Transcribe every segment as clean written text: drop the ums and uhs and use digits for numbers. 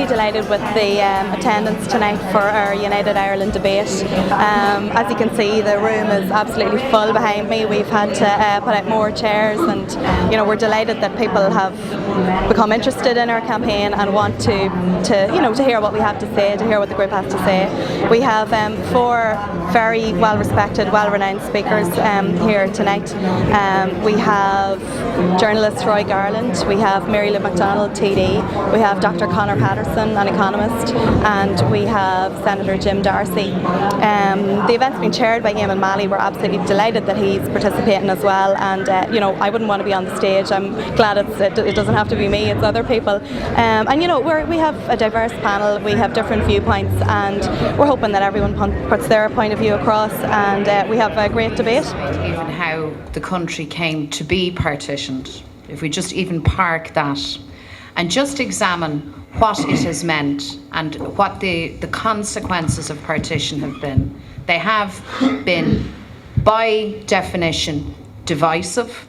really delighted with the attendance tonight for our United Ireland debate. As you can see, the room is absolutely full behind me. We've had to put out more chairs, and we're delighted that people have become interested in our campaign and want to hear what we have to say, to hear what the group has to say. We have 4 very well-respected, well-renowned speakers here tonight. We have journalist Garland, we have Mary Lou McDonald TD, we have Dr.Conor Patterson, an economist, and we have Senator Jim Darcy. The event's been chaired by Eamon Mallie. We're absolutely delighted that he's participating as well, and I wouldn't want to be on the stage. I'm glad it doesn't have to be me, it's other people. We have a diverse panel, we have different viewpoints, and we're hoping that everyone puts their point of view across, and we have a great debate. Even how the country came to be partitioned, if we just even park that and just examine what it has meant and what the consequences of partition have been. They have been, by definition, divisive,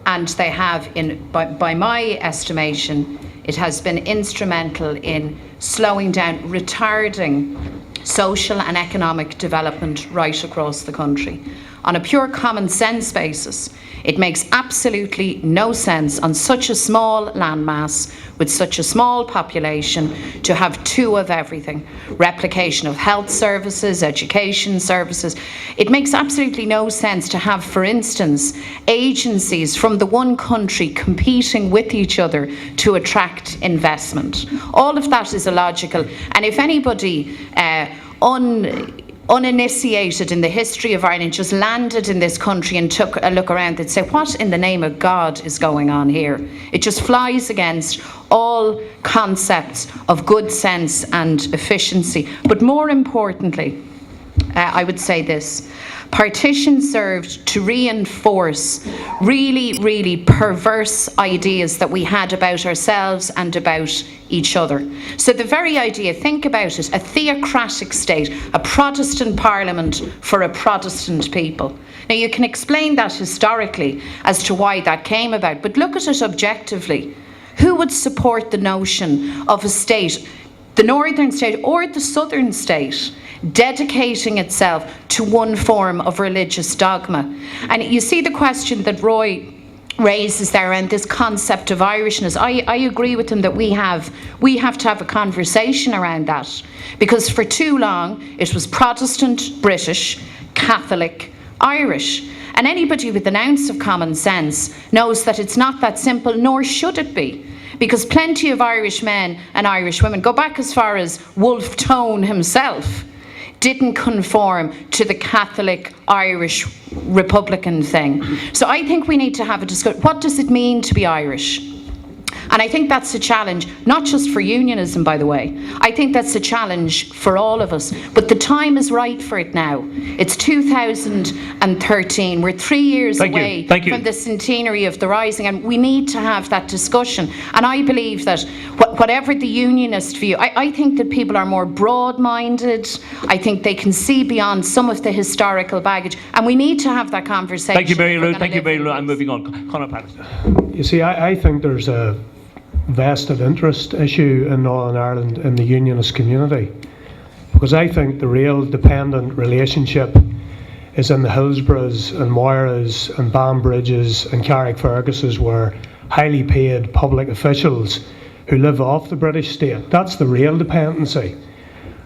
and they have, by my estimation, it has been instrumental in slowing down, retarding social and economic development right across the country. On a pure common sense basis, it makes absolutely no sense on such a small landmass with such a small population to have 2 of everything. Replication of health services, education services. It makes absolutely no sense to have, for instance, agencies from the one country competing with each other to attract investment. All of that is illogical, and if anybody uninitiated in the history of Ireland just landed in this country and took a look around, they'd say, what in the name of God is going on here? It just flies against all concepts of good sense and efficiency. But more importantly, I would say this: partition served to reinforce really perverse ideas that we had about ourselves and about each other. So the very idea, think about it, a theocratic state, a Protestant parliament for a Protestant people. Now you can explain that historically as to why that came about, but look at it objectively. Who would support the notion of a state, the northern state or the southern state, dedicating itself to one form of religious dogma? And you see the question that Roy raises there around this concept of Irishness. I agree with him that we have to have a conversation around that, because for too long it was Protestant, British, Catholic, Irish. And anybody with an ounce of common sense knows that it's not that simple, nor should it be. Because plenty of Irish men and Irish women, go back as far as Wolfe Tone himself, didn't conform to the Catholic Irish Republican thing. So I think we need to have a discussion. What does it mean to be Irish? And I think that's a challenge, not just for unionism, by the way. I think that's a challenge for all of us. But the time is right for it now. It's 2013. We're 3 years away from the centenary of the Rising, and we need to have that discussion. And I believe that whatever the unionist view, I think that people are more broad-minded. I think they can see beyond some of the historical baggage, and we need to have that conversation. Thank you, Mary Lou. Thank you, Mary Lou. I'm moving on. Conor Patterson. You see, I think there's a vested interest issue in Northern Ireland in the unionist community, because I think the real dependent relationship is in the Hillsboroughs and Moiras and Banbridges and Carrickferguses, where highly paid public officials who live off the British state. That's the real dependency.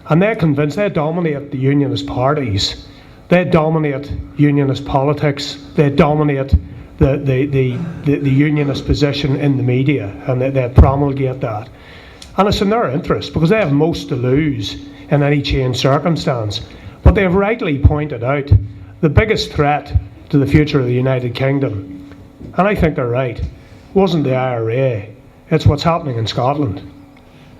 And they're convinced, they dominate the unionist parties, they dominate unionist politics, they dominate the unionist position in the media, and they promulgate that. And it's in their interest, because they have most to lose in any changed circumstance. But they have rightly pointed out the biggest threat to the future of the United Kingdom, and I think they're right, wasn't the IRA, it's what's happening in Scotland.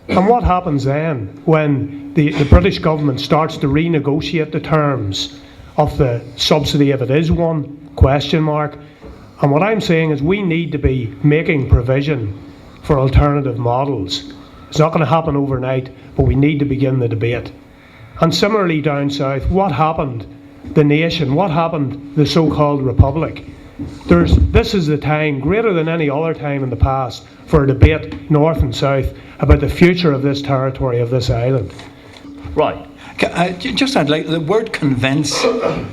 And what happens then when the British government starts to renegotiate the terms of the subsidy, if it is one, question mark. And what I'm saying is we need to be making provision for alternative models. It's not going to happen overnight, but we need to begin the debate. And similarly down south, what happened, the nation, what happened, the so-called republic? this is the time, greater than any other time in the past, for a debate, north and south, about the future of this territory, of this island. Right. I'd like, the word convince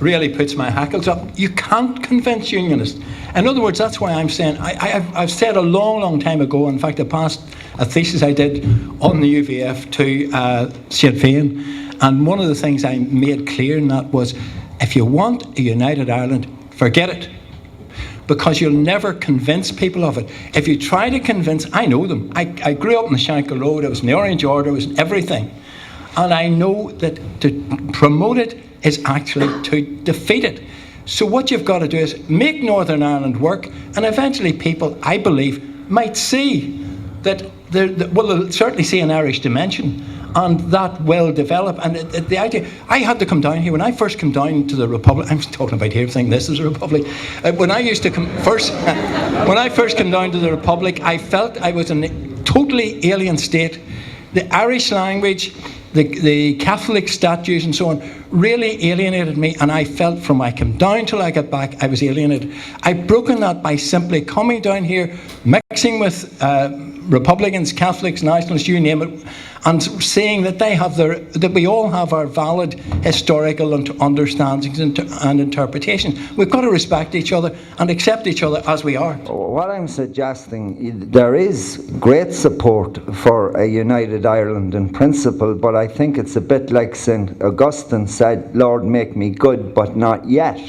really puts my hackles up. You can't convince unionists. In other words, that's why I'm saying, I've said a long time ago, in fact I passed a thesis I did on the UVF to Sinn Féin, and one of the things I made clear in that was, if you want a united Ireland, forget it. Because you'll never convince people of it. If you try to convince, I know them. I grew up in the Shankill Road, I was in the Orange Order, I was in everything. And I know that to promote it is actually to defeat it. So what you've got to do is make Northern Ireland work, and eventually people, I believe, might see that they'll certainly see an Irish dimension, and that will develop. And the idea, I had to come down here when I first came down to the Republic. I'm talking about here, saying this is a republic. When I used to come first, when I first came down to the Republic, I felt I was in a totally alien state. The Irish language, the Catholic statues and so on really alienated me, and I felt from I came down till I got back I was alienated. I've broken that by simply coming down here, mixing with Republicans, Catholics, Nationalists, you name it, and seeing that they have that we all have our valid historical understandings and interpretations. We've got to respect each other and accept each other as we are. What I'm suggesting, there is great support for a united Ireland in principle, but I think it's a bit like St. Augustine said, Lord, make me good, but not yet.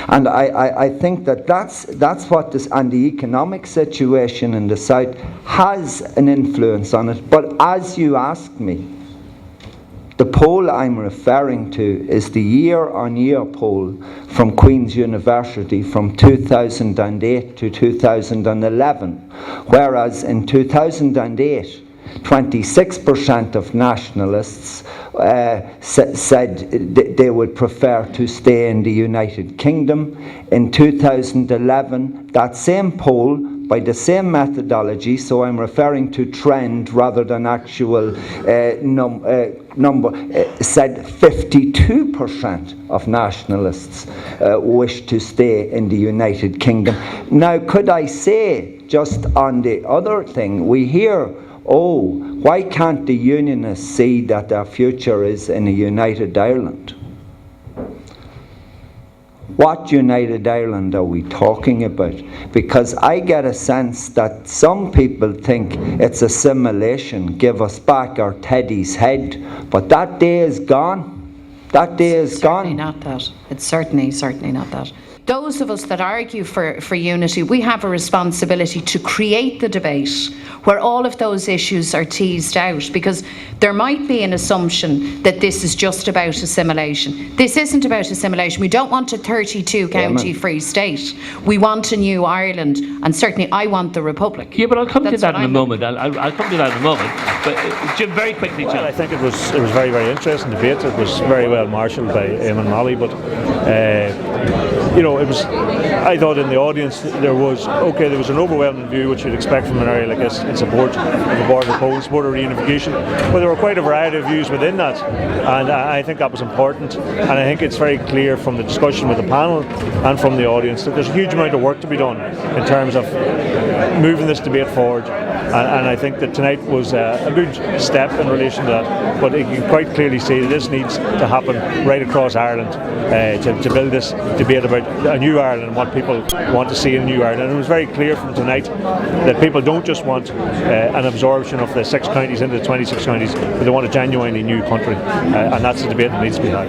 And I think that's what this, and the economic situation in the South has an influence on it. But as you ask me, the poll I'm referring to is the year-on-year poll from Queen's University from 2008 to 2011, whereas in 2008, 26% of nationalists said they would prefer to stay in the United Kingdom. In 2011, that same poll, by the same methodology, so I'm referring to trend rather than actual number, said 52% of nationalists wish to stay in the United Kingdom. Now, could I say, just on the other thing, we hear, oh, why can't the Unionists see that their future is in a united Ireland? What united Ireland are we talking about? Because I get a sense that some people think it's assimilation, give us back our Teddy's head, but that day is gone. That day is gone. Certainly not that. It's certainly not that. Those of us that argue for unity, we have a responsibility to create the debate where all of those issues are teased out, because there might be an assumption that this is just about assimilation. This isn't about assimilation. We don't want a 32-county free state. We want a new Ireland, and certainly I want the Republic. Yeah, but I'll come to that in a moment. I'll come to that in a moment. But Jim, very quickly, Jim. Well, I think it was very, very interesting debate. It was very well marshalled by Eamon Mallie, but it was, I thought in the audience there was an overwhelming view, which you'd expect from an area like this, in support of the border post, border reunification, but there were quite a variety of views within that, and I think that was important, and I think it's very clear from the discussion with the panel and from the audience that there's a huge amount of work to be done in terms of moving this debate forward, and I think that tonight was a good step in relation to that, but you can quite clearly see that this needs to happen right across Ireland to build this debate about a new Ireland and what people want to see in a new Ireland. And it was very clear from tonight that people don't just want an absorption of the 6 counties into the 26 counties, but they want a genuinely new country, and that's the debate that needs to be had.